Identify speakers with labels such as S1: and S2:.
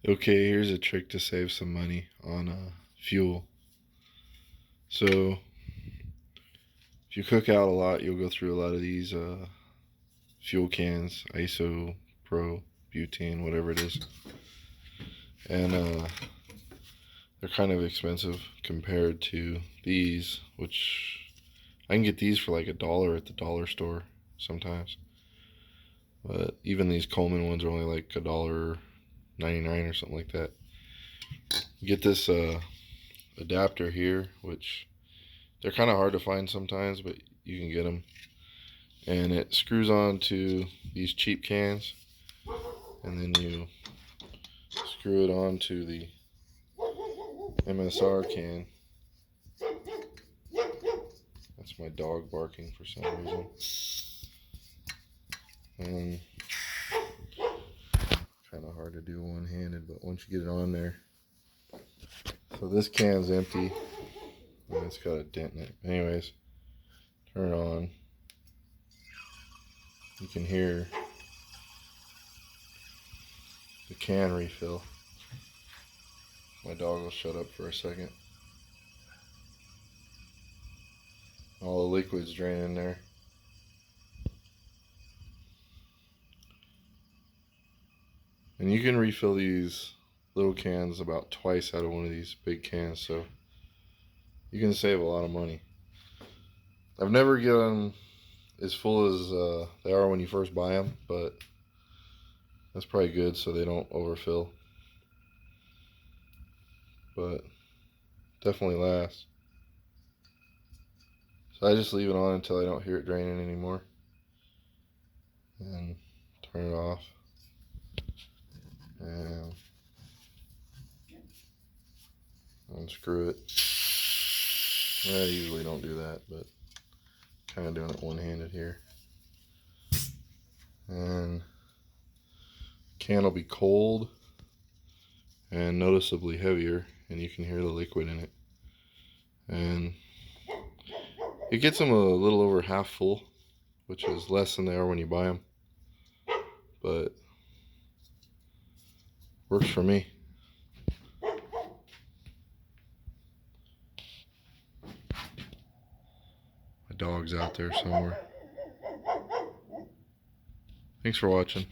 S1: Okay, here's a trick to save some money on fuel. So, if you cook out a lot, you'll go through a lot of these fuel cans, ISO, Pro, butane, whatever it is. And they're kind of expensive compared to these, which I can get these for like $1 at the dollar store sometimes. But even these Coleman ones are only like $1.99 or something like that. You get this adapter here, which they're kind of hard to find sometimes, but you can get them. And it screws on to these cheap cans, and then you screw it onto the MSR can. That's my dog barking for some reason. And kind of hard to do one-handed, but once you get it on there. So this can's empty, and it's got a dent in it. Anyways, turn it on. You can hear the can refill. My dog will shut up for a second. All the liquid's draining there. And you can refill these little cans about twice out of one of these big cans, so you can save a lot of money. I've never get them as full as they are when you first buy them, but that's probably good so they don't overfill. But definitely lasts. So I just leave it on until I don't hear it draining anymore, and turn it off. And unscrew it. I usually don't do that, but kind of doing it one-handed here. And the can will be cold and noticeably heavier, and you can hear the liquid in it. And it gets them a little over half full, which is less than they are when you buy them, but works for me. My dog's out there somewhere. Thanks for watching.